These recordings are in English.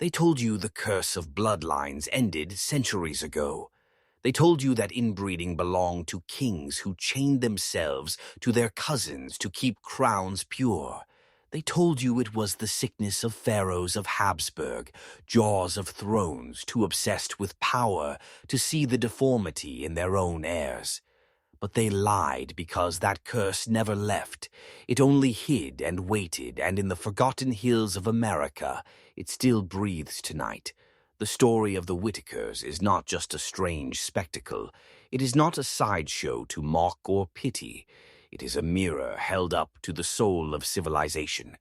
They told you the curse of bloodlines ended centuries ago. They told you that inbreeding belonged to kings who chained themselves to their cousins to keep crowns pure. They told you it was the sickness of pharaohs of Habsburg, jaws of thrones too obsessed with power to see the deformity in their own heirs. But they lied because that curse never left. It only hid and waited, and in the forgotten hills of America, it still breathes tonight. The story of the Whitakers is not just a strange spectacle. It is not a sideshow to mock or pity. It is a mirror held up to the soul of civilization.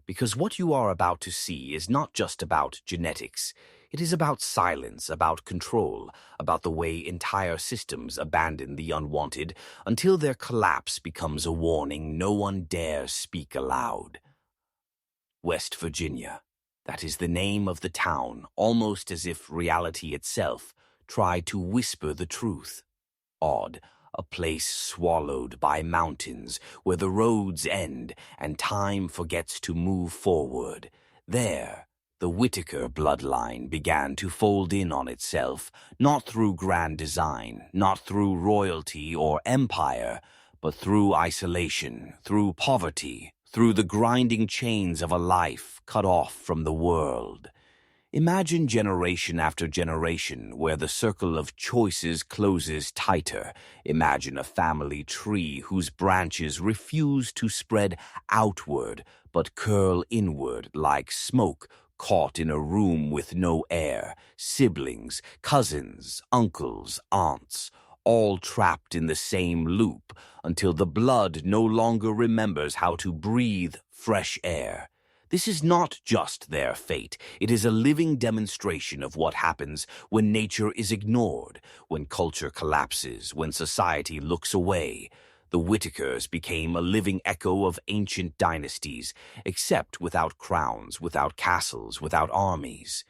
Because what you are about to see is not just about genetics. It is about silence, about control, about the way entire systems abandon the unwanted until their collapse becomes a warning no one dares speak aloud. West Virginia. That is the name of the town, almost as if reality itself tried to whisper the truth. Odd, a place swallowed by mountains, where the roads end and time forgets to move forward. There, the Whitaker bloodline began to fold in on itself, not through grand design, not through royalty or empire, but through isolation, through poverty, through the grinding chains of a life cut off from the world. Imagine generation after generation where the circle of choices closes tighter. Imagine a family tree whose branches refuse to spread outward but curl inward like smoke caught in a room with no air. Siblings, cousins, uncles, aunts, all trapped in the same loop until the blood no longer remembers how to breathe fresh air. This is not just their fate. It is a living demonstration of what happens when nature is ignored, when culture collapses, when society looks away. The Whitakers became a living echo of ancient dynasties, except without crowns, without castles, without armies.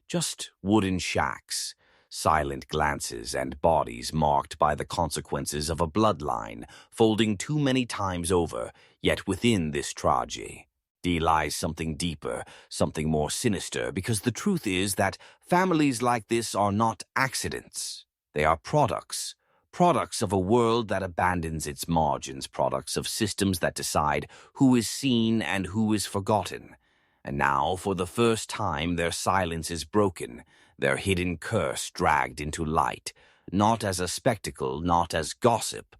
Just wooden shacks, silent glances, and bodies marked by the consequences of a bloodline, folding too many times over, yet within this tragedy lies something deeper, something more sinister, because the truth is that families like this are not accidents. They are products of a world that abandons its margins, products of systems that decide who is seen and who is forgotten. And now, for the first time, their silence is broken, their hidden curse dragged into light, not as a spectacle, not as gossip,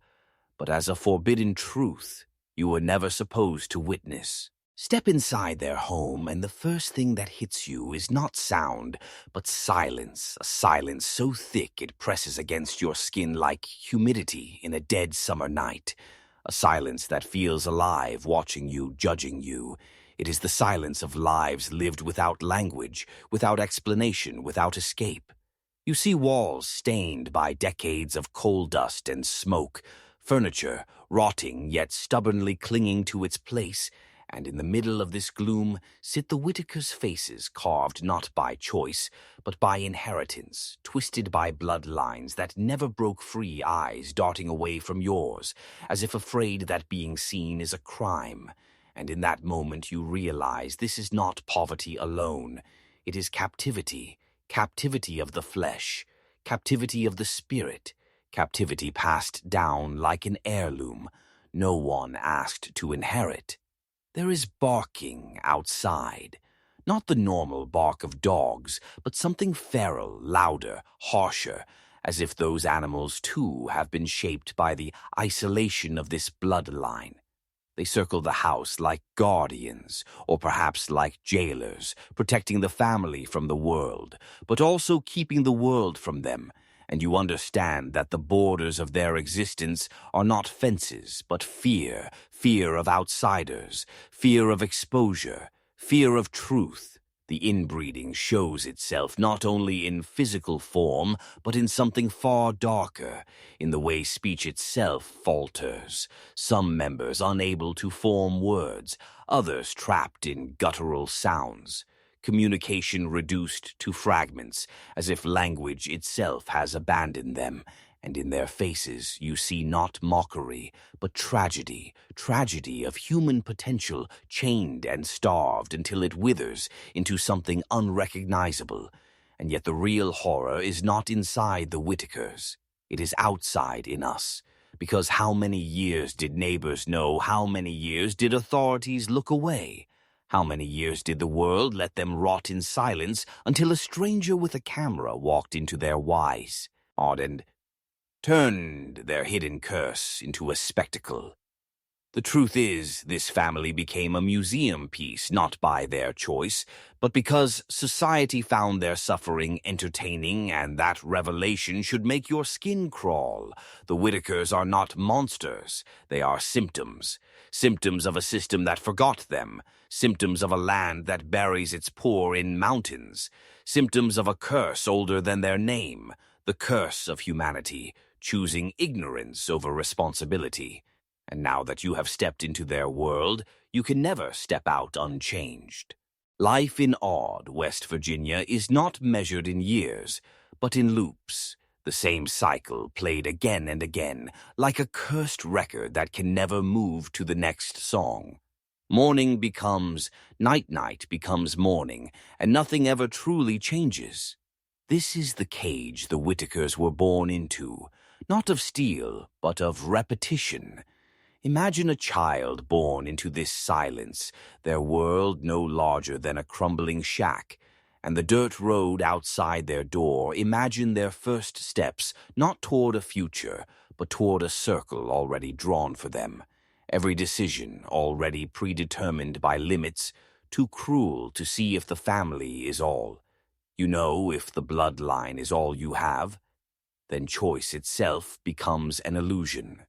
but as a forbidden truth you were never supposed to witness. Step inside their home, and the first thing that hits you is not sound, but silence, a silence so thick it presses against your skin like humidity in a dead summer night, a silence that feels alive, watching you, judging you. It is the silence of lives lived without language, without explanation, without escape. You see walls stained by decades of coal dust and smoke, furniture rotting yet stubbornly clinging to its place, and in the middle of this gloom sit the Whitakers' faces, carved not by choice, but by inheritance, twisted by bloodlines that never broke free, eyes darting away from yours, as if afraid that being seen is a crime. And in that moment you realize this is not poverty alone. It is captivity, captivity of the flesh, captivity of the spirit, captivity passed down like an heirloom, no one asked to inherit. There is barking outside, not the normal bark of dogs, but something feral, louder, harsher, as if those animals too have been shaped by the isolation of this bloodline. They circle the house like guardians, or perhaps like jailers, protecting the family from the world, but also keeping the world from them. And you understand that the borders of their existence are not fences, but fear, fear of outsiders, fear of exposure, fear of truth. The inbreeding shows itself not only in physical form, but in something far darker, in the way speech itself falters, some members unable to form words, others trapped in guttural sounds. Communication reduced to fragments, as if language itself has abandoned them, And in their faces you see not mockery, but tragedy, tragedy of human potential chained and starved until it withers into something unrecognizable. And yet the real horror is not inside the Whitakers. It is outside in us. Because how many years did neighbors know? How many years did authorities look away? How many years did the world let them rot in silence until a stranger with a camera walked into their wise, odd, and turned their hidden curse into a spectacle? The truth is, this family became a museum piece not by their choice, but because society found their suffering entertaining, and that revelation should make your skin crawl. The Whitakers are not monsters. They are symptoms. Symptoms of a system that forgot them. Symptoms of a land that buries its poor in mountains. Symptoms of a curse older than their name. The curse of humanity, choosing ignorance over responsibility. And now that you have stepped into their world, you can never step out unchanged. Life in odd West Virginia is not measured in years, but in loops. The same cycle played again and again, like a cursed record that can never move to the next song. Morning becomes night, night becomes morning, and nothing ever truly changes. This is the cage the Whitakers were born into, not of steel, but of repetition. Imagine a child born into this silence, their world no larger than a crumbling shack, and the dirt road outside their door. Imagine their first steps, not toward a future, but toward a circle already drawn for them. Every decision already predetermined by limits, too cruel to see if the family is all. You know, if the bloodline is all you have, then choice itself becomes an illusion.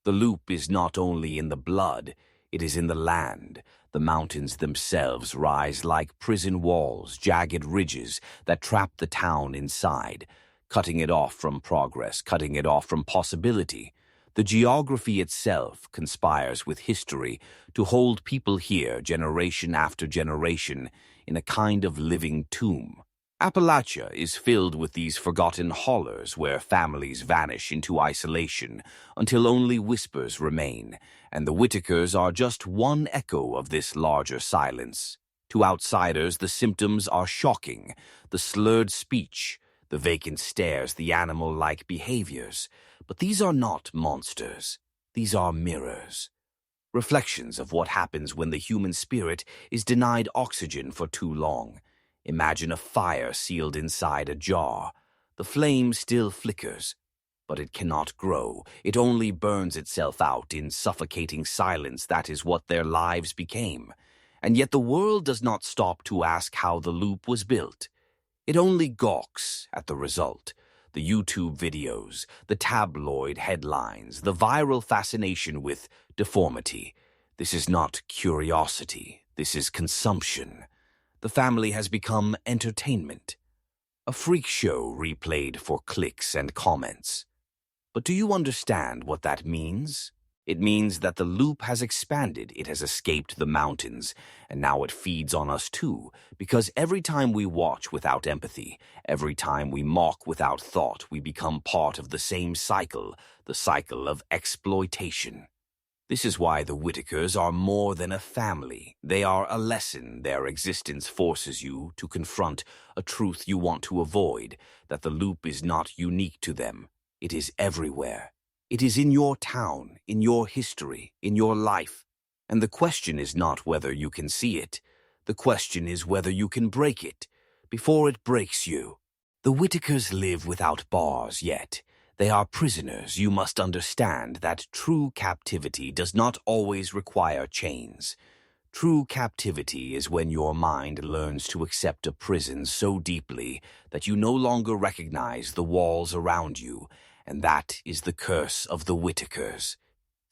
The loop is not only in the blood, it is in the land. The mountains themselves rise like prison walls, jagged ridges that trap the town inside, cutting it off from progress, cutting it off from possibility. The geography itself conspires with history to hold people here generation after generation in a kind of living tomb. Appalachia is filled with these forgotten hollers where families vanish into isolation until only whispers remain, and the Whitakers are just one echo of this larger silence. To outsiders, the symptoms are shocking: the slurred speech, the vacant stares, the animal-like behaviors. But these are not monsters. These are mirrors. Reflections of what happens when the human spirit is denied oxygen for too long. Imagine a fire sealed inside a jar. The flame still flickers, but it cannot grow. It only burns itself out in suffocating silence. That is what their lives became. And yet the world does not stop to ask how the loop was built. It only gawks at the result. The YouTube videos, the tabloid headlines, the viral fascination with deformity. This is not curiosity. This is consumption. The family has become entertainment, a freak show replayed for clicks and comments. But do you understand what that means? It means that the loop has expanded, it has escaped the mountains, and now it feeds on us too, because every time we watch without empathy, every time we mock without thought, we become part of the same cycle, the cycle of exploitation. This is why the Whitakers are more than a family. They are a lesson. Their existence forces you to confront a truth you want to avoid, that the loop is not unique to them. It is everywhere. It is in your town, in your history, in your life. And the question is not whether you can see it. The question is whether you can break it before it breaks you. The Whitakers live without bars yet. They are prisoners. You must understand that true captivity does not always require chains. True captivity is when your mind learns to accept a prison so deeply that you no longer recognize the walls around you, and that is the curse of the Whitakers.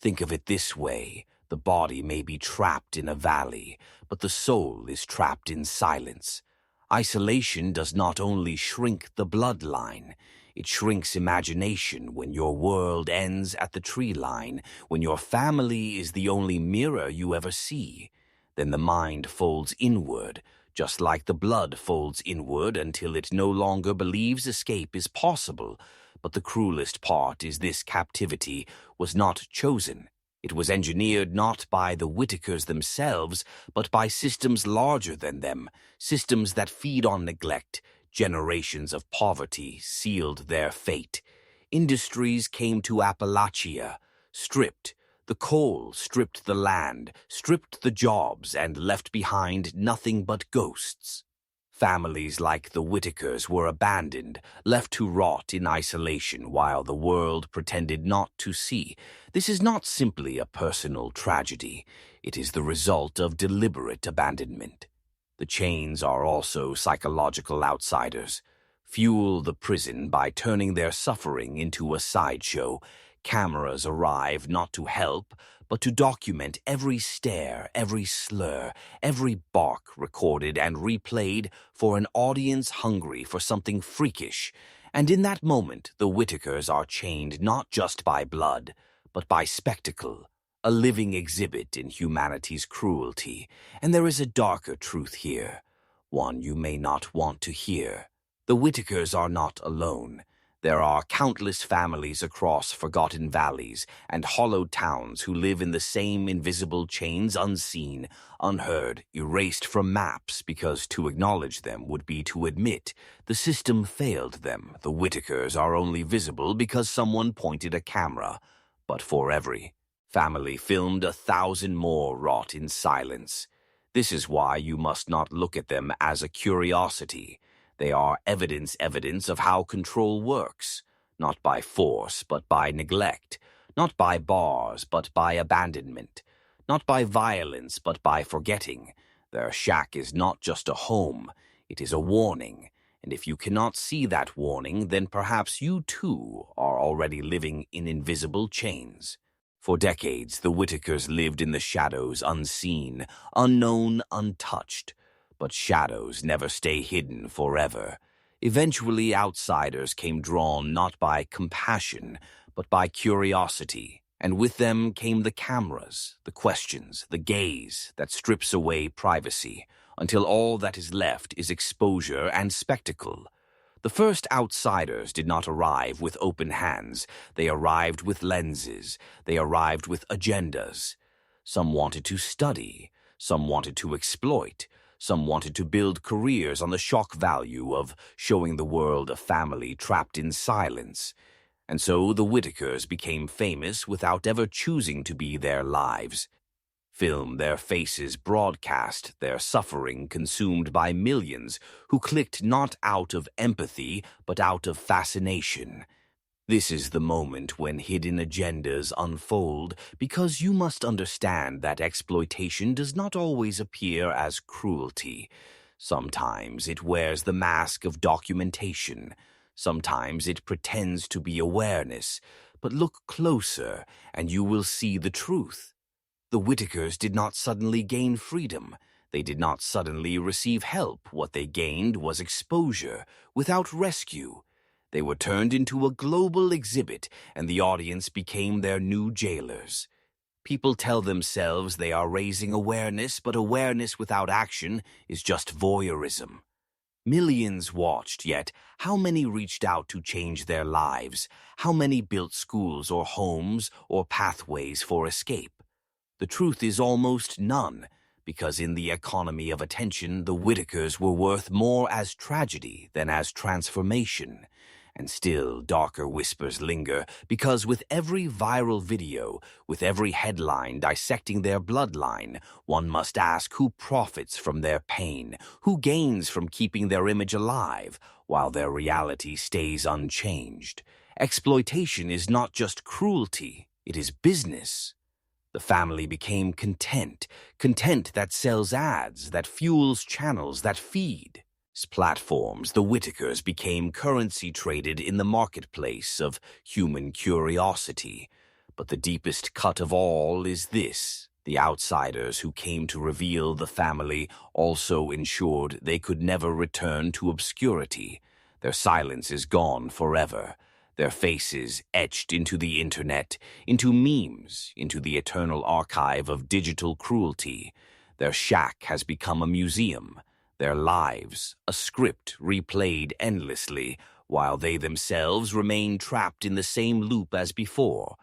Think of it this way: the body may be trapped in a valley, but the soul is trapped in silence. Isolation does not only shrink the bloodline, it shrinks imagination. When your world ends at the tree line, when your family is the only mirror you ever see, then the mind folds inward, just like the blood folds inward until it no longer believes escape is possible. But the cruelest part is this captivity was not chosen. It was engineered not by the Whitakers themselves, but by systems larger than them, systems that feed on neglect. Generations of poverty sealed their fate. Industries came to Appalachia, stripped. The coal stripped the land, stripped the jobs, and left behind nothing but ghosts. Families like the Whitakers were abandoned, left to rot in isolation while the world pretended not to see. This is not simply a personal tragedy. It is the result of deliberate abandonment. The chains are also psychological outsiders. Fuel the prison by turning their suffering into a sideshow. Cameras arrive not to help, but to document every stare, every slur, every bark recorded and replayed for an audience hungry for something freakish. And in that moment, the Whitakers are chained not just by blood, but by spectacle, a living exhibit in humanity's cruelty. And there is a darker truth here, one you may not want to hear. The Whitakers are not alone. There are countless families across forgotten valleys and hollowed towns who live in the same invisible chains, unseen, unheard, erased from maps because to acknowledge them would be to admit the system failed them. The Whitakers are only visible because someone pointed a camera. But for every family filmed, 1,000 more rot in silence. This is why you must not look at them as a curiosity. They are evidence of how control works, not by force, but by neglect, not by bars, but by abandonment, not by violence, but by forgetting. Their shack is not just a home, it is a warning, and if you cannot see that warning, then perhaps you too are already living in invisible chains. For decades, the Whitakers lived in the shadows, unseen, unknown, untouched. But shadows never stay hidden forever. Eventually, outsiders came drawn not by compassion, but by curiosity. And with them came the cameras, the questions, the gaze that strips away privacy, until all that is left is exposure and spectacle. The first outsiders did not arrive with open hands. They arrived with lenses. They arrived with agendas. Some wanted to study. Some wanted to exploit. Some wanted to build careers on the shock value of showing the world a family trapped in silence. And so the Whitakers became famous without ever choosing to be their lives. Film their faces broadcast, their suffering consumed by millions who clicked not out of empathy but out of fascination. This is the moment when hidden agendas unfold, because you must understand that exploitation does not always appear as cruelty. Sometimes it wears the mask of documentation. Sometimes it pretends to be awareness. But look closer and you will see the truth. The Whitakers did not suddenly gain freedom. They did not suddenly receive help. What they gained was exposure without rescue. They were turned into a global exhibit, and the audience became their new jailers. People tell themselves they are raising awareness, but awareness without action is just voyeurism. Millions watched, yet how many reached out to change their lives? How many built schools or homes or pathways for escape? The truth is almost none, because in the economy of attention, the Whitakers were worth more as tragedy than as transformation. And still darker whispers linger, because with every viral video, with every headline dissecting their bloodline, one must ask who profits from their pain, who gains from keeping their image alive, while their reality stays unchanged. Exploitation is not just cruelty, it is business. The family became content that sells ads, that fuels channels, that feed platforms. The Whitakers became currency traded in the marketplace of human curiosity. But the deepest cut of all is this: the outsiders who came to reveal the family also ensured they could never return to obscurity. Their silence is gone forever. Their faces etched into the internet, into memes, into the eternal archive of digital cruelty. Their shack has become a museum. Their lives, a script replayed endlessly, while they themselves remain trapped in the same loop as before.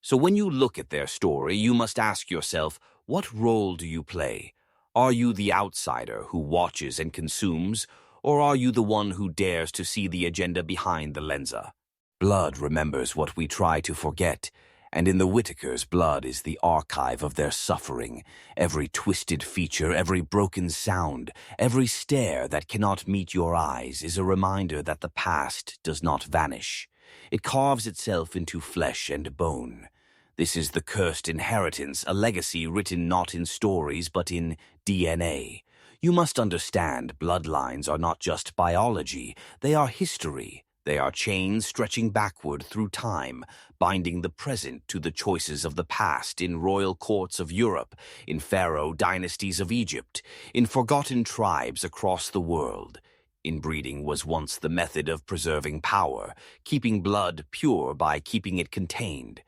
So when you look at their story, you must ask yourself, what role do you play? Are you the outsider who watches and consumes, or are you the one who dares to see the agenda behind the lensa? Blood remembers what we try to forget, and in the Whitakers' blood is the archive of their suffering. Every twisted feature, every broken sound, every stare that cannot meet your eyes is a reminder that the past does not vanish. It carves itself into flesh and bone. This is the cursed inheritance, a legacy written not in stories but in DNA. You must understand, bloodlines are not just biology, they are history. They are chains stretching backward through time, binding the present to the choices of the past in royal courts of Europe, in pharaoh dynasties of Egypt, in forgotten tribes across the world. Inbreeding was once the method of preserving power, keeping blood pure by keeping it contained.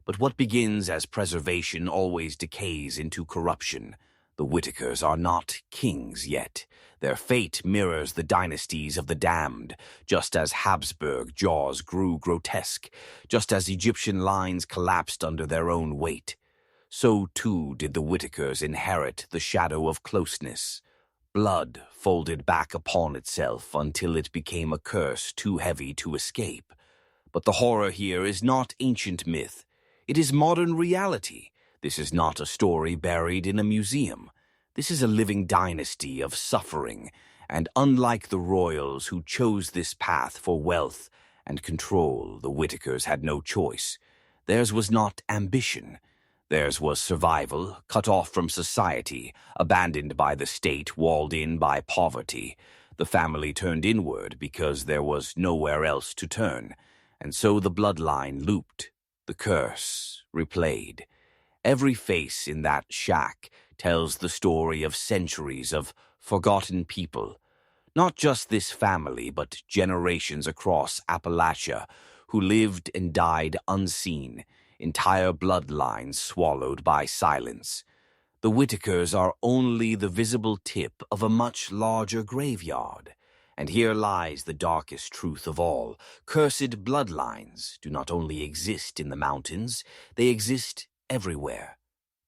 But what begins as preservation always decays into corruption. The Whitakers are not kings yet. Their fate mirrors the dynasties of the damned, just as Habsburg jaws grew grotesque, just as Egyptian lines collapsed under their own weight. So too did the Whitakers inherit the shadow of closeness. Blood folded back upon itself until it became a curse too heavy to escape. But the horror here is not ancient myth. It is modern reality. This is not a story buried in a museum. This is a living dynasty of suffering, and unlike the royals who chose this path for wealth and control, the Whitakers had no choice. Theirs was not ambition. Theirs was survival, cut off from society, abandoned by the state, walled in by poverty. The family turned inward because there was nowhere else to turn, and so the bloodline looped, the curse replayed. Every face in that shack tells the story of centuries of forgotten people, not just this family, but generations across Appalachia who lived and died unseen, entire bloodlines swallowed by silence. The Whitakers are only the visible tip of a much larger graveyard. And here lies the darkest truth of all. Cursed bloodlines do not only exist in the mountains, they exist everywhere.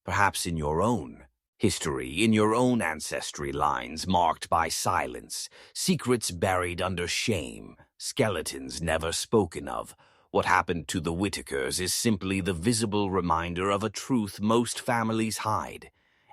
Perhaps in your own history, in your own ancestry lines marked by silence, secrets buried under shame, skeletons never spoken of. What happened to the Whitakers is simply the visible reminder of a truth most families hide.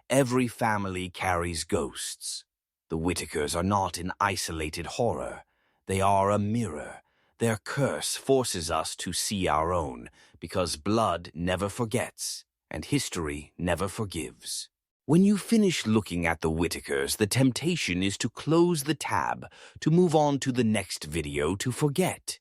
Every family carries ghosts. The Whitakers are not an isolated horror. They are a mirror. Their curse forces us to see our own, because blood never forgets, and history never forgives. When you finish looking at the Whitakers, the temptation is to close the tab, to move on to the next video, to forget.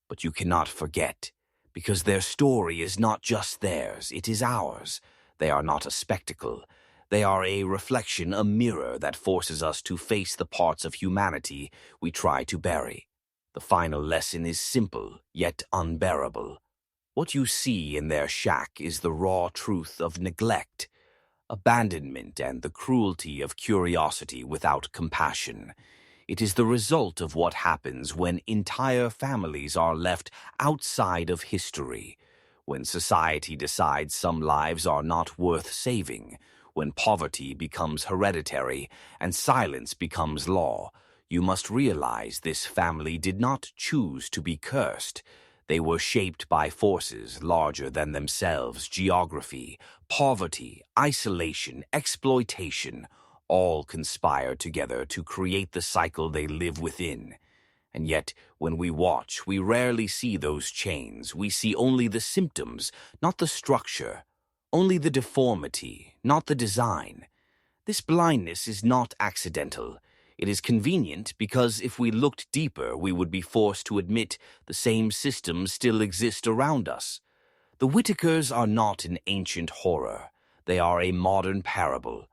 But you cannot forget, because their story is not just theirs, it is ours. They are not a spectacle. They are a reflection, a mirror that forces us to face the parts of humanity we try to bury. The final lesson is simple, yet unbearable. What you see in their shack is the raw truth of neglect, abandonment, and the cruelty of curiosity without compassion. It is the result of what happens when entire families are left outside of history, when society decides some lives are not worth saving, when poverty becomes hereditary and silence becomes law. You must realize this family did not choose to be cursed. They were shaped by forces larger than themselves: geography, poverty, isolation, exploitation. All conspire together to create the cycle they live within. And yet, when we watch, we rarely see those chains. We see only the symptoms, not the structure. Only the deformity, not the design. This blindness is not accidental. It is convenient because if we looked deeper, we would be forced to admit the same systems still exist around us. The Whitakers are not an ancient horror. They are a modern parable.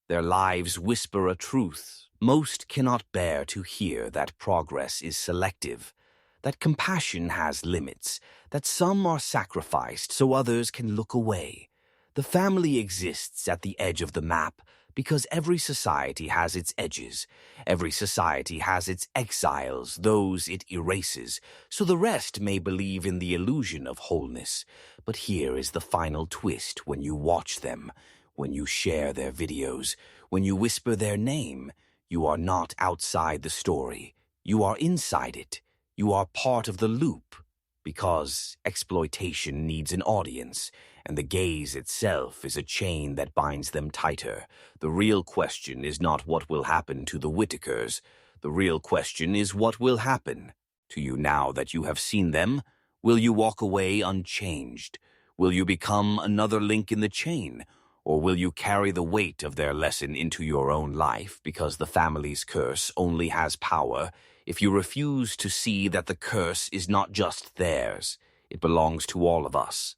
Their lives whisper a truth. Most cannot bear to hear that progress is selective, that compassion has limits, that some are sacrificed so others can look away. The family exists at the edge of the map, Because every society has its edges. Every society has its exiles, those it erases, so the rest may believe in the illusion of wholeness. But here is the final twist when you watch them, when you share their videos, when you whisper their name. You are not outside the story. You are inside it. You are part of the loop. Because exploitation needs an audience, and the gaze itself is a chain that binds them tighter. The real question is not what will happen to the Whitakers. The real question is what will happen to you now that you have seen them. Will you walk away unchanged? Will you become another link in the chain? Or will you carry the weight of their lesson into your own life because the family's curse only has power if you refuse to see that the curse is not just theirs, it belongs to all of us?